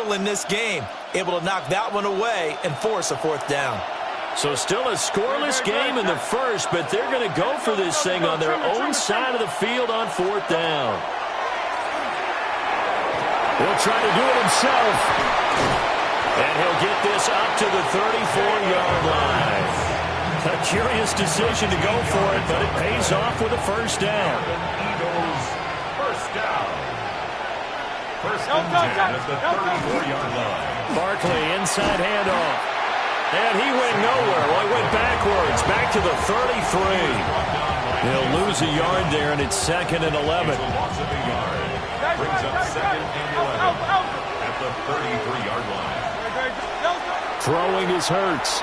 vital in this game, able to knock that one away and force a fourth down. So still a scoreless game in the first, but they're going to go for this thing on their own side of the field on fourth down. He'll try to do it himself. And he'll get this up to the 34-yard line. A curious decision to go for it, but it pays off with a first down. Eagles, first down. First and 10 at the 34-yard line. Barkley, inside handoff. And he went nowhere. Well, he went backwards, back to the 33. He'll lose a yard there, and it's 2nd and 11. Loss of a yard. Brings up 2nd and 11 at the 33-yard line. Throwing is Hurts.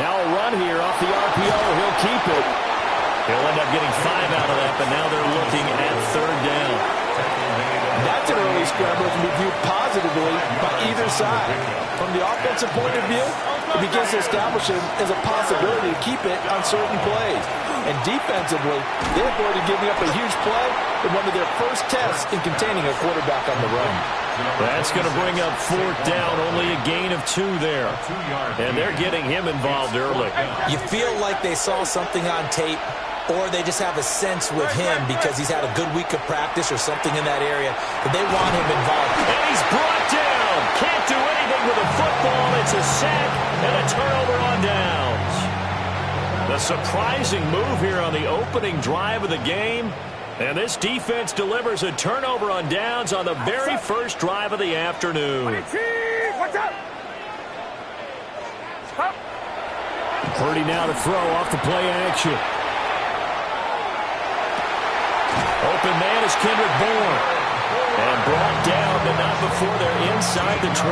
Now a run here off the RPO. He'll keep it. He'll end up getting 5 out of that, but now they're looking at third down. That's an early scramble that can be viewed positively by either side. From the offensive point of view, it begins to establish it as a possibility to keep it on certain plays. And defensively, they avoided giving up a huge play in one of their first tests in containing a quarterback on the run. That's going to bring up fourth down, only a gain of 2 there. And they're getting him involved early. You feel like they saw something on tape, or they just have a sense with him because he's had a good week of practice or something in that area that they want him involved. And he's brought down. Can't do anything with a football. It's a sack and a turnover on downs. The surprising move here on the opening drive of the game. And this defense delivers a turnover on downs on the very first drive of the afternoon. Purdy now to throw off the play action. Open man is Kendrick Bourne. And brought down, but not before they're inside the 25.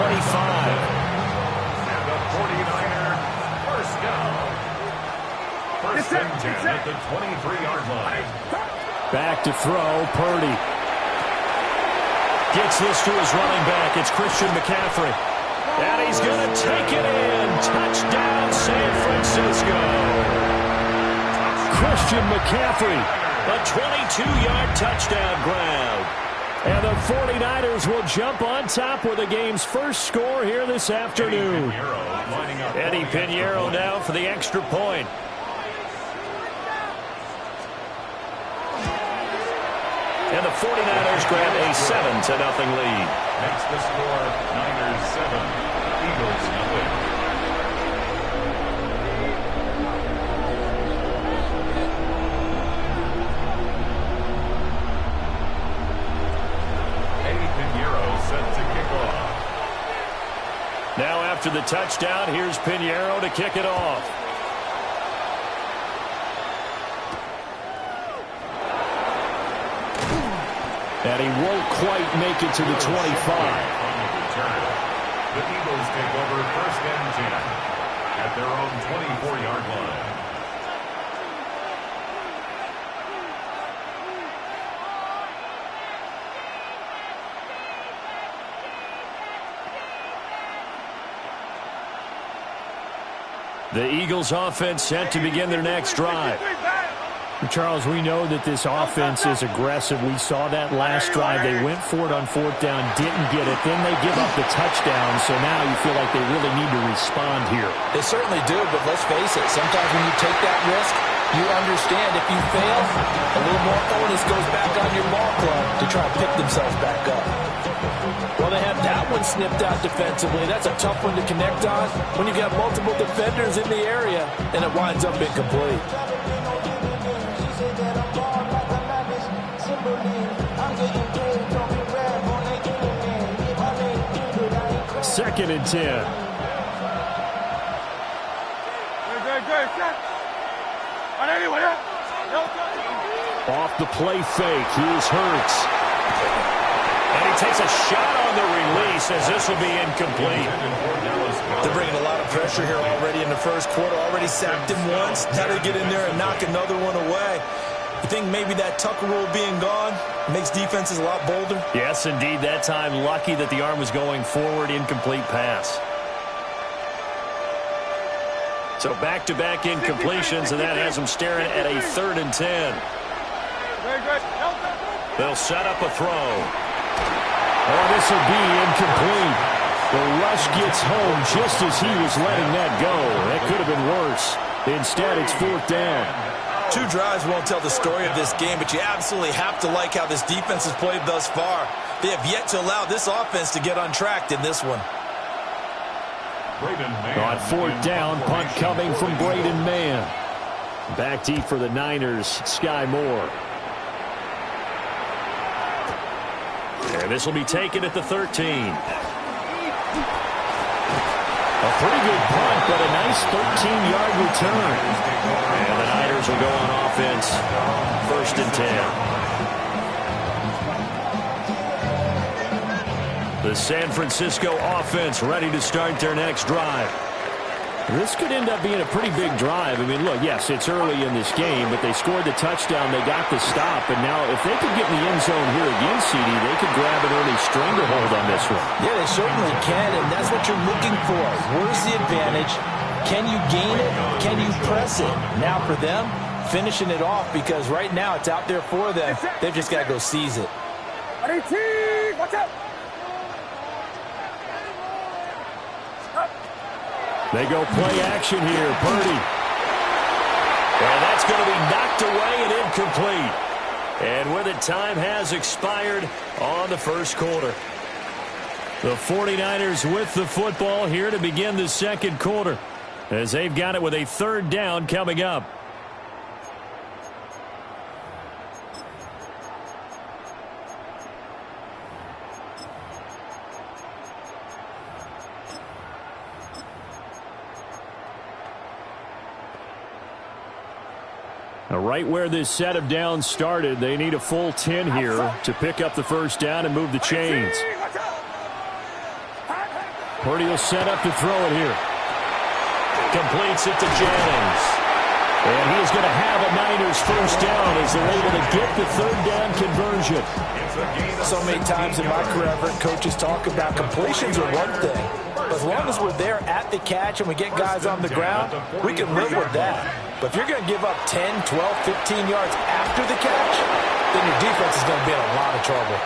And the 49ers, first down. First and 10 at the 23-yard line. Back to throw, Purdy. Gets this to his running back. It's Christian McCaffrey. And he's going to take it in. Touchdown, San Francisco. Christian McCaffrey. A 22-yard touchdown grab. And the 49ers will jump on top with the game's first score here this afternoon. Eddie Pinheiro now for the extra point. And the 49ers grab a 7-0 lead. Makes the score Niners 7, Eagles 0. Now after the touchdown, here's Pinheiro to kick it off. And he won't quite make it to the 25. The Eagles take over first and 10 at their own 24-yard line. The Eagles offense set to begin their next drive. Charles, we know that this offense is aggressive. We saw that last drive. They went for it on fourth down, didn't get it. Then they give up the touchdown, so now you feel like they really need to respond here. They certainly do, but let's face it, sometimes when you take that risk, you understand if you fail, a little more onus goes back on your ball club to try to pick themselves back up. Well, they have that one snipped out defensively. That's a tough one to connect on when you got multiple defenders in the area, and it winds up incomplete. Second and 10. Off the play fake, here's Hurts. And he takes a shot on the release as this will be incomplete. They're bringing a lot of pressure here already in the first quarter. Already sacked him once. Now they get in there and knock another one away. You think maybe that Tucker rule being gone makes defenses a lot bolder? Yes, indeed. That time, lucky that the arm was going forward. Incomplete pass. So back-to-back incompletions, and that has them staring at a 3rd and 10. They'll set up a throw. Oh, this will be incomplete. The rush gets home just as he was letting that go. That could have been worse. Instead, it's 4th down. 2 drives won't tell the story of this game, but you absolutely have to like how this defense has played thus far. They have yet to allow this offense to get untracked in this one. On 4th down, punt coming from Braden Mann. Back deep for the Niners, Sky Moore. And this will be taken at the 13. A pretty good punt, but a nice 13-yard return. And the Niners will go on offense, 1st and 10. The San Francisco offense ready to start their next drive. This could end up being a pretty big drive. I mean, look, yes, it's early in this game, but they scored the touchdown, they got the stop, and now if they could get in the end zone here again, CD, they could grab an early stranglehold on this one. Yeah, they certainly can, and that's what you're looking for. Where's the advantage? Can you gain it? Can you press it? Now for them, finishing it off, because right now it's out there for them. They've just got to go seize it. Watch out! They go play action here. Purdy. And that's going to be knocked away and incomplete. And with it, time has expired on the first quarter. The 49ers with the football here to begin the second quarter, as they've got it with a 3rd down coming up. Now, right where this set of downs started, they need a full 10 here to pick up the 1st down and move the chains. Purdy will set up to throw it here. Completes it to Jennings. And he is going to have a Niners 1st down as they're able to get the 3rd down conversion. So many times in my career, I've heard coaches talk about completions are one thing. But as long as we're there at the catch and we get guys on the ground, we can live with that. But if you're going to give up 10, 12, 15 yards after the catch, then your defense is going to be in a lot of trouble.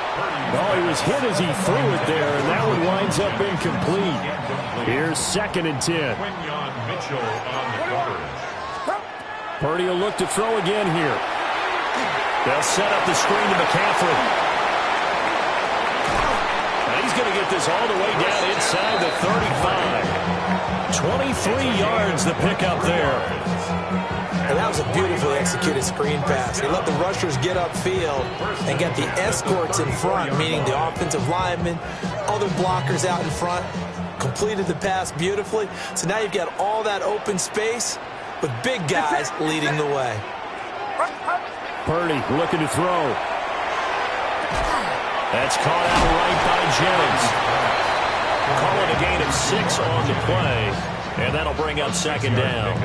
Well, he was hit as he threw it there, and that one winds up incomplete. Here's 2nd and 10. Purdy will look to throw again here. They'll set up the screen to McCaffrey. And he's going to get this all the way down inside the 35. 23 yards the pickup there. And that was a beautifully executed screen pass. They let the rushers get upfield and get the escorts in front, meaning the offensive linemen, other blockers out in front, completed the pass beautifully. So now you've got all that open space with big guys leading the way. Purdy looking to throw. That's caught out right by Jennings. Call it a gain of 6 on the play, and that'll bring up 2nd down.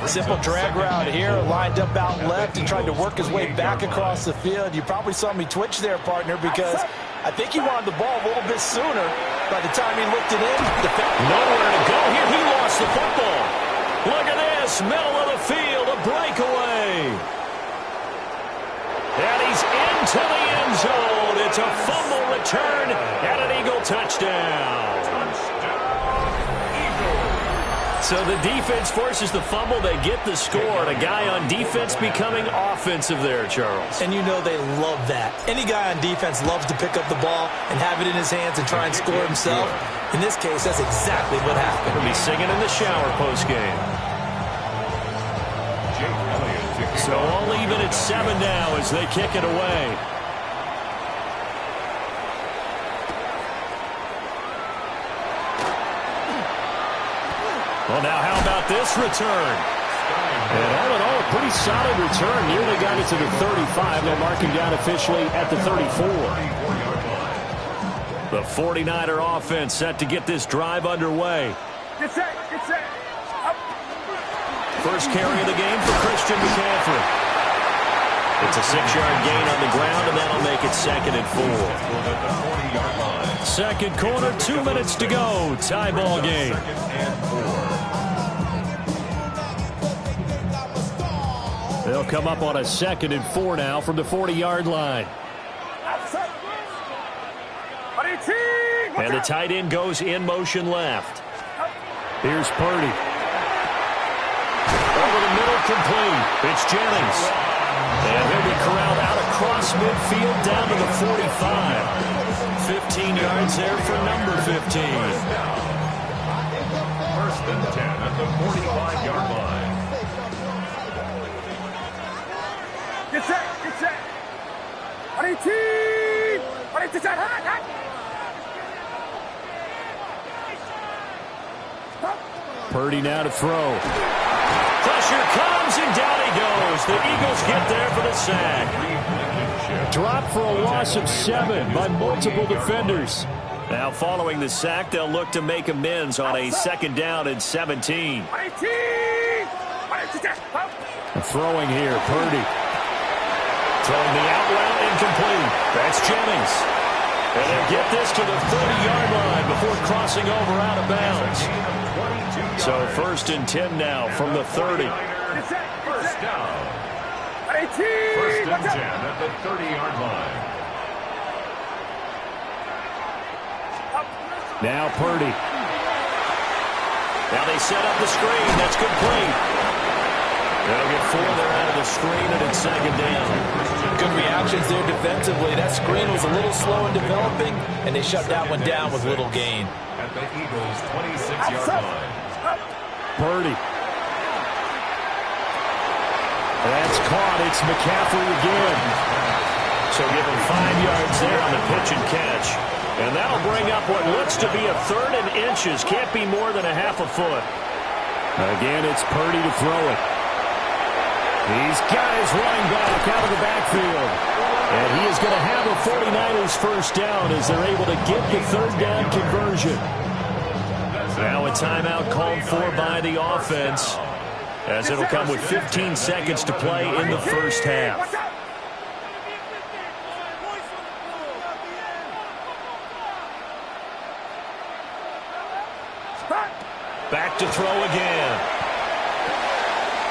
Simple drag route here, lined up out left and tried to work his way back across the field. You probably saw me twitch there, partner, because I think he wanted the ball a little bit sooner. By the time he looked it in, nowhere to go here. He lost the football. Look at this, middle of the field, a breakaway. And he's into the end zone. It's a fumble return and an Eagle touchdown. So the defense forces the fumble. They get the score. And a guy on defense becoming offensive there, Charles. And you know they love that. Any guy on defense loves to pick up the ball and have it in his hands and try and score himself. In this case, that's exactly what happened. He'll be singing in the shower post-game. So all even at 7 now as they kick it away. Well, now how about this return? And all in all, a pretty solid return. Nearly got it to the 35. They'll mark him down officially at the 34. The 49er offense set to get this drive underway. Get set. First carry of the game for Christian McCaffrey. It's a 6-yard gain on the ground, and that'll make it 2nd and 4. Second quarter, 2 minutes to go. Tie ball game. They'll come up on a 2nd and 4 now from the 40-yard line. And the tight end goes in motion left. Here's Purdy. Over the middle, complete. It's Jennings. And he'll be corralled out across midfield down to the 45. 15 yards there for number 15. First and 10 at the 45-yard line. Get set, get set. Ready, team. Ready to set. Hot. Purdy now to throw. Pressure comes, and down he goes. The Eagles get there for the sack. Dropped for a loss of 7 by multiple defenders. Now following the sack, they'll look to make amends on a 2nd down and 17. Throwing here, Purdy. Throwing the out route, incomplete. That's Jennings. And they'll get this to the 30-yard line before crossing over out of bounds. So 1st and 10 now from the 30. First down. First and 10 at the 30-yard line. Now Purdy. Now they set up the screen. That's complete. They'll get 4 there out of the screen, and it's 2nd down. Good reactions there defensively. That screen was a little slow in developing, and they shut that one down with little gain. At the Eagles' 26-yard line. Purdy. That's caught. It's McCaffrey again. So give him 5 yards there on the pitch and catch. And that'll bring up what looks to be a 3rd and inches. Can't be more than a half a foot. Again, it's Purdy to throw it. He's got his running back out of the backfield. And he is going to have a 49ers first down as they're able to get the 3rd down conversion. Now a timeout called for by the offense, as it'll come with 15 seconds to play in the first half. Back to throw again.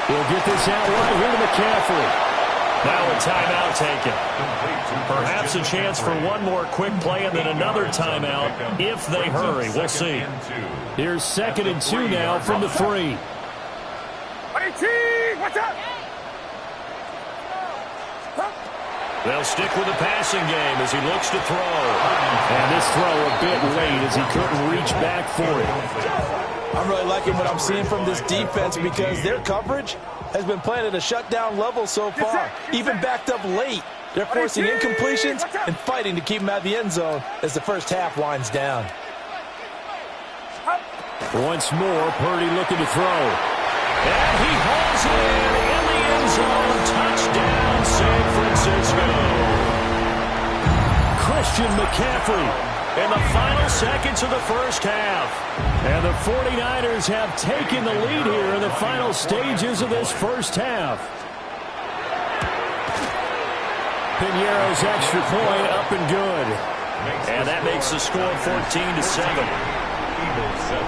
He'll get this out right here to McCaffrey. Now a timeout taken. Perhaps a chance for one more quick play and then another timeout if they hurry. We'll see. Here's 2nd and 2 now from the 3. They'll stick with the passing game as he looks to throw. And this throw a bit late as he couldn't reach back for it. I'm really liking what I'm seeing from this defense because their coverage has been playing at a shutdown level so far. Even backed up late, they're forcing incompletions and fighting to keep them out of the end zone as the first half winds down. Once more, Purdy looking to throw. And he holds it in the end zone. Touchdown, San Francisco. Christian McCaffrey in the final seconds of the first half. And the 49ers have taken the lead here in the final stages of this first half. Piñeiro's extra point up and good. And that makes the score 14-7. Eagles 7.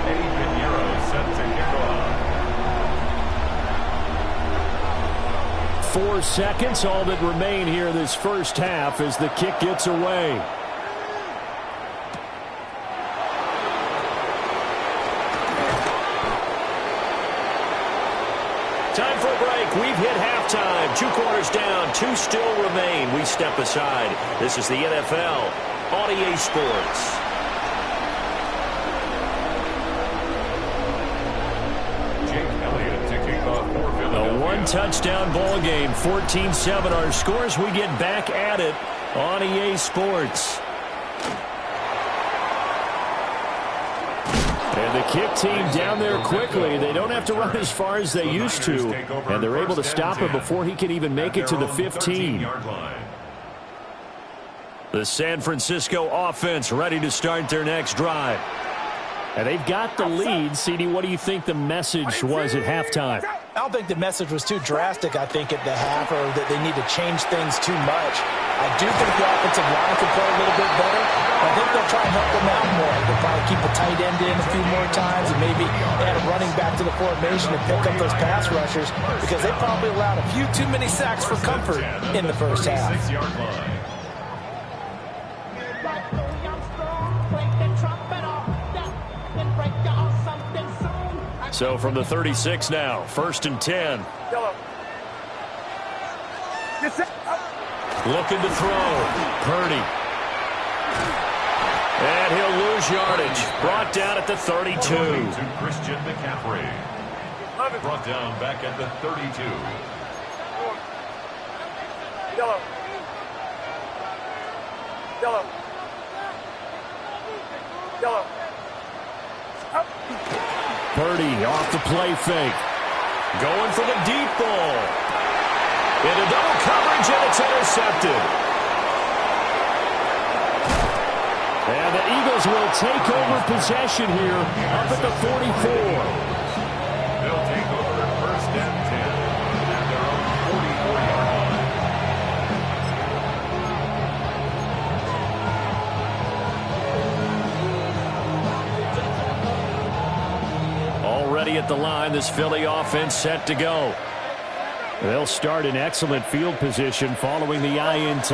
Eddie Piñeiro set to kick off. 4 seconds, all that remain here this first half as the kick gets away. Time for a break. We've hit halftime. 2 quarters down. 2 still remain. We step aside. This is the NFL on EA Sports. A 1-touchdown ball game, 14-7 our scores. We get back at it on EA Sports. And the kick team down there quickly. They don't have to run as far as they used to. And they're able to stop him before he can even make it to the 15. The San Francisco offense ready to start their next drive. And they've got the lead. CD, what do you think the message was at halftime? I don't think the message was too drastic, I think, at the half, or that they need to change things too much. I do think the offensive line could play a little bit better. I think they'll try and help them out more. They'll probably keep a tight end in a few more times and maybe add a running back to the formation and pick up those pass rushers because they probably allowed a few too many sacks for comfort in the first half. So from the 36 now, 1st and 10. Looking to throw. Purdy. And he'll lose yardage. Brought down at the 32. To Christian McCaffrey. Brought down back at the 32. Yellow. Yellow. Yellow. Purdy off the play fake. Going for the deep ball. Into double coverage, and it's intercepted. And the Eagles will take over possession here up at the 44. They'll take over 1st and 10 at their own 44-yard line. Already at the line, this Philly offense set to go. They'll start in excellent field position following the INT.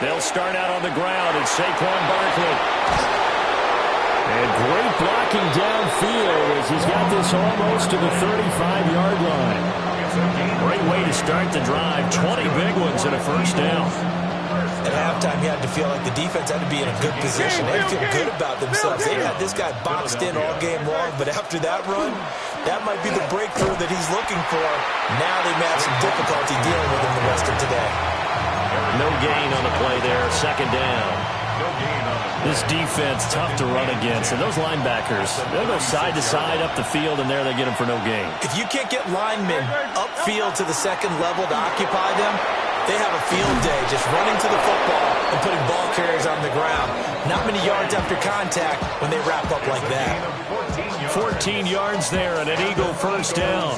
They'll start out on the ground, and Saquon Barkley. And great blocking downfield as he's got this almost to the 35-yard line. Great way to start the drive. 20 big ones in a first down. At halftime, you had to feel like the defense had to be in a good position. They feel good about themselves. They had this guy boxed in all game long, but after that run, that might be the breakthrough that he's looking for. Now they may have some difficulty dealing with him the rest of today. No gain on the play there. 2nd down. This defense, tough to run against. And those linebackers, they'll go side to side up the field, and there they get them for no gain. If you can't get linemen upfield to the second level to occupy them, they have a field day just running to the football and putting ball carriers on the ground. Not many yards after contact when they wrap up like that. 14 yards there and an Eagle first down.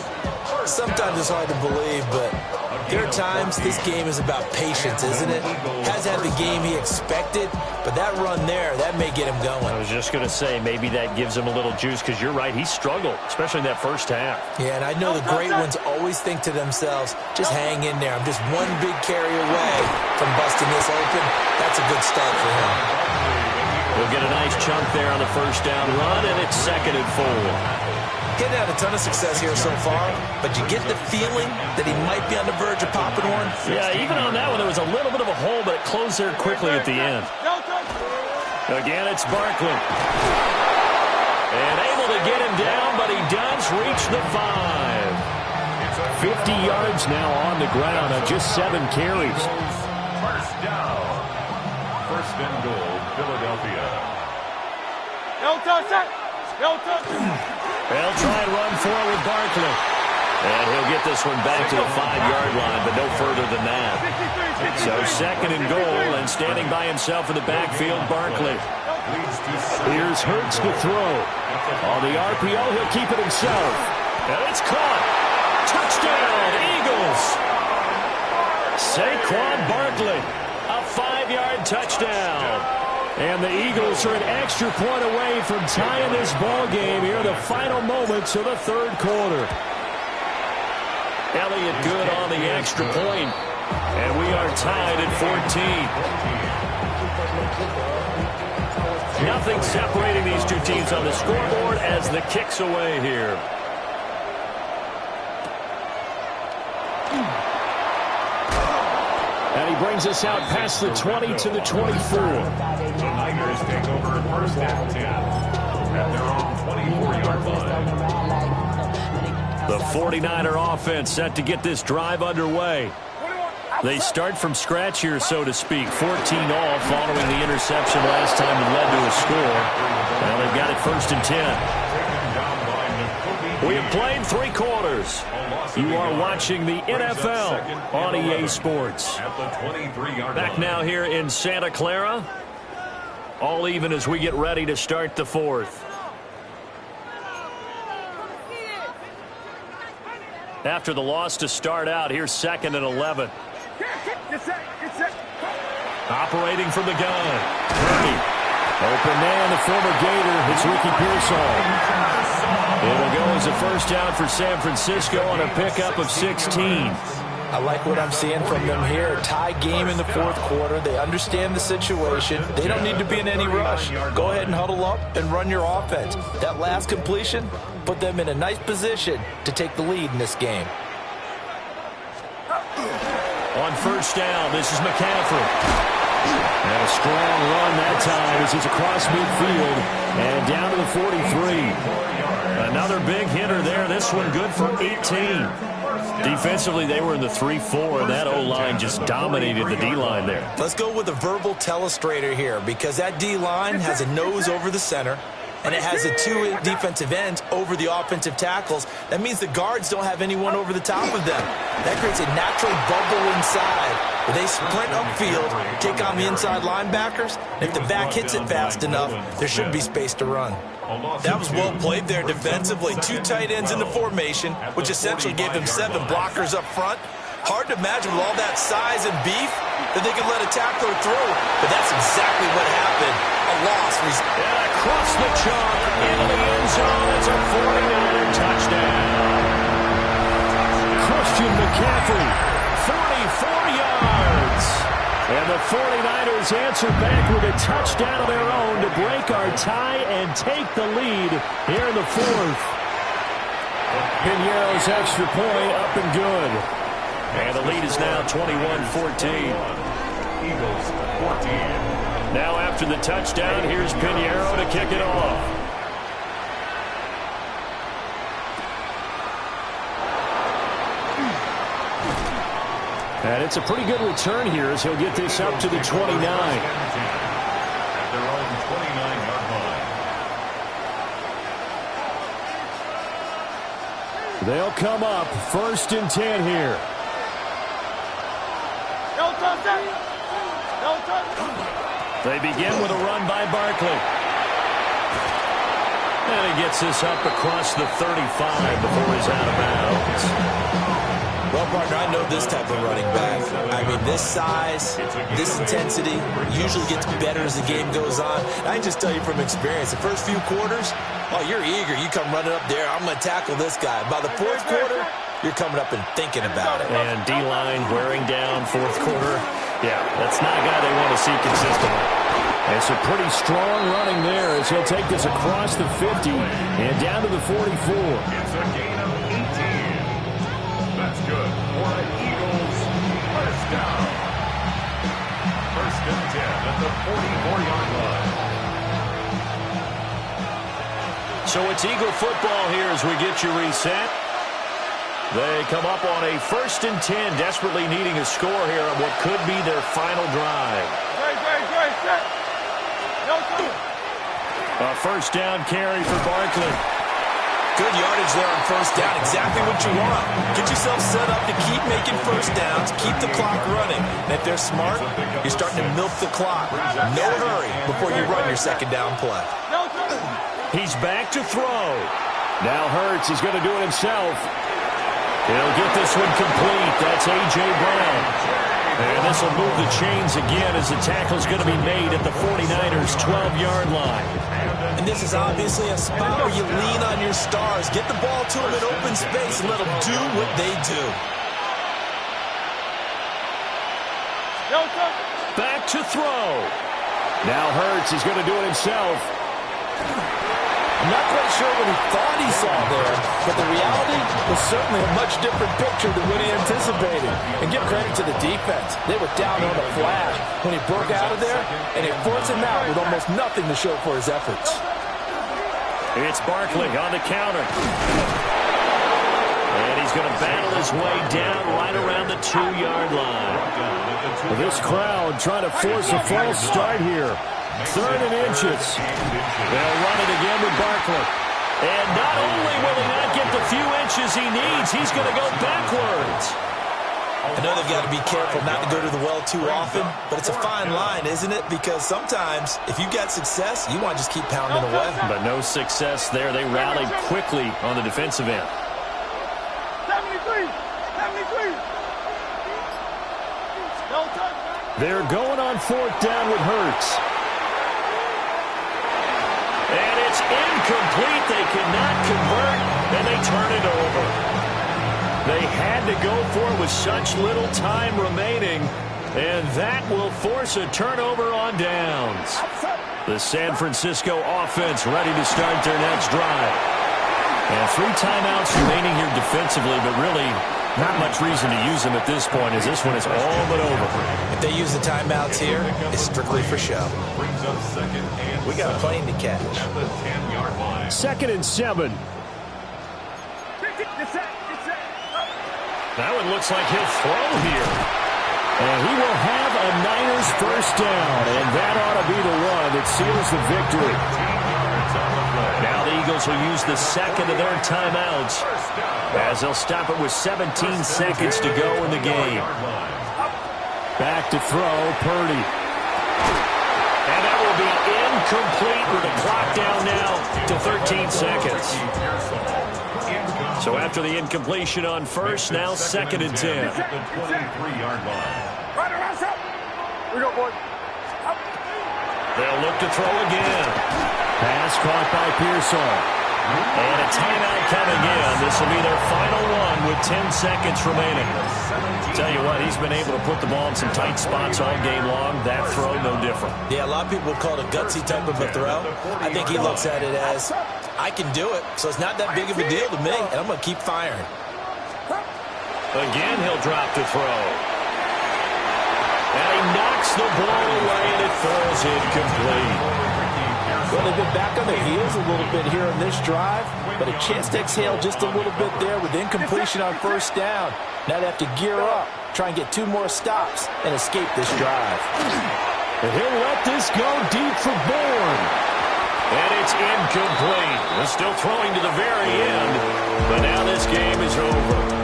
Sometimes it's hard to believe, but there are times this game is about patience, isn't it? Hasn't had the game he expected, but that run there, that may get him going. I was just going to say, maybe that gives him a little juice, because you're right, he struggled, especially in that first half. Yeah, and I know the great ones always think to themselves, just hang in there. I'm just one big carry away from busting this open. That's a good start for him. We'll get a nice chunk there on the first down run, and it's 2nd and 4. Getting had a ton of success here so far, but you get the feeling that he might be on the verge of popping one. Yeah, even on that one, there was a little bit of a hole, but it closed there quickly at the end. Again, it's Barkley. And able to get him down, but he does reach the 5. 50 yards now on the ground on just 7 carries. First down. 1st and goal, Philadelphia. They'll try and run forward with Barkley. And he'll get this one back to the 5-yard line, but no further than that. So 2nd and goal, and standing by himself in the backfield, Barkley. Here's Hurts to throw. On the RPO, he'll keep it himself. And it's caught. Touchdown, Eagles. Saquon Barkley, a 5-yard touchdown. And the Eagles are an extra point away from tying this ball game here in the final moments of the 3rd quarter. Elliott good on the extra point. And we are tied at 14. Nothing separating these two teams on the scoreboard as the kick's away here. And he brings us out past the 20 to the 24. The Niners take over 1st and 10 at their own 24-yard line. The 49er offense set to get this drive underway. They start from scratch here, so to speak. 14 all following the interception last time that led to a score. Well, they've got it 1st and 10. We have played 3 quarters. You are watching the NFL on EA Sports. Back now here in Santa Clara. All even as we get ready to start the 4th. After the loss to start out, here's 2nd and 11. Get set. Get set. Operating from the gun. Purdy. Open man, the former Gator. It's Ricky Pearsall. It'll go as a first down for San Francisco on a pickup of 16. I like what I'm seeing from them here. Tie game in the fourth quarter. They understand the situation. They don't need to be in any rush. Go ahead and huddle up and run your offense. That last completion put them in a nice position to take the lead in this game. On first down, this is McCaffrey. And a strong run that time as he's across midfield and down to the 43. Another big hitter there. This one good for 18. Defensively, they were in the 3-4, and that O-line just dominated the D-line there. Let's go with a verbal telestrator here because that D-line has a nose over the center, and it has the two defensive ends over the offensive tackles. That means the guards don't have anyone over the top of them. That creates a natural bubble inside where they sprint upfield, take on the inside linebackers, and if the back hits it fast enough, there should be space to run. That was well played there defensively. Two tight ends in the formation, which essentially gave them 7 blockers up front. Hard to imagine with all that size and beef that they could let a tackler through, but that's exactly what happened. A loss. And across the chalk into the end zone. It's a 49er touchdown. Christian McCaffrey, 44 yards. And the 49ers answer back with a touchdown of their own to break our tie and take the lead here in the fourth. Piñeiro's extra point up and good. And the lead is now 21-14. Eagles 14. Now after the touchdown, here's Piñeiro to kick it off. And it's a pretty good return here as he'll get this up to the 29. At their own 29-yard line. They'll come up 1st and 10 here. They begin with a run by Barkley. And he gets this up across the 35 before he's out of bounds. Well, partner, I know this type of running back. I mean, this size, this intensity usually gets better as the game goes on. And I can just tell you from experience, the first few quarters, oh, you're eager. You come running up there. I'm going to tackle this guy. By the fourth quarter, you're coming up and thinking about it. And D-line wearing down fourth quarter. Yeah, that's not a guy they want to see consistently. And some pretty strong running there as he'll take this across the 50 and down to the 44. It's a gain of 18. That's good for the Eagles. First down. 1st and 10 at the 44-yard line. So it's Eagle football here as we get you reset. They come up on a 1st and 10, desperately needing a score here on what could be their final drive. A first down carry for Barkley. Good yardage there on first down. Exactly what you want. Get yourself set up to keep making first downs, keep the clock running. And if they're smart, you're starting to milk the clock. No hurry before you run your second down play. He's back to throw. Now Hurts is going to do it himself. He'll get this one complete. That's A.J. Brown. And this will move the chains again as the tackle's going to be made at the 49ers' 12-yard line. And this is obviously a spot where you lean on your stars. Get the ball to them in open space and let them do what they do. Back to throw. Now Hurts is going to do it himself. I'm not quite sure what he thought he saw there, but the reality was certainly a much different picture than what he anticipated. And give credit to the defense. They were down on the flash when he broke out of there, and they forced him out with almost nothing to show for his efforts. It's Barkley on the counter. And he's going to battle his way down right around the 2-yard line. Well, this crowd trying to force a false start here. 3rd and inches. They'll run it again with Barkley. And not only will he not get the few inches he needs, he's going to go backwards. I know they've got to be careful not to go to the well too often, but it's a fine line, isn't it? Because sometimes, if you've got success, you want to just keep pounding away. But no success there. They rallied quickly on the defensive end. 73! 73! They're going on 4th down with Hurts. And it's incomplete. They cannot convert, and they turn it over. They had to go for it with such little time remaining, and that will force a turnover on downs. The San Francisco offense ready to start their next drive. And 3 timeouts remaining here defensively, but really not much reason to use them at this point, as this one is all but over. If they use the timeouts here, it's strictly for show. We got a plane to catch. 2nd and 7. That one looks like he'll throw here. And he will have a Niners first down, and that ought to be the one that seals the victory. Now the Eagles will use the 2nd of their timeouts, as they'll stop it with 17 seconds to go in the game. Back to throw, Purdy. And that will be incomplete with the clock down now to 13 seconds. So after the incompletion on first, now 2nd and 10. They'll look to throw again. Pass caught by Pearsall. And a timeout coming in. This will be their final one with 10 seconds remaining. Tell you what, he's been able to put the ball in some tight spots all game long. That throw, no different. Yeah, a lot of people call it a gutsy type of a throw. I think he looks at it as, I can do it, so it's not that big of a deal to me, and I'm going to keep firing. Again, he'll drop to throw. And he knocks the ball away, and it falls incomplete. Well, they've been back on their heels a little bit here on this drive, but a chance to exhale just a little bit there with incompletion on first down. Now they have to gear up, try and get 2 more stops, and escape this drive. And he'll let this go deep for Bourne. And it's incomplete. They're still throwing to the very end, but now this game is over.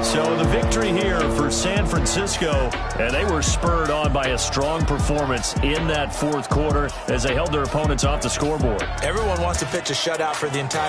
So the victory here for San Francisco, and they were spurred on by a strong performance in that 4th quarter as they held their opponents off the scoreboard. Everyone wants to pitch a shutout for the entire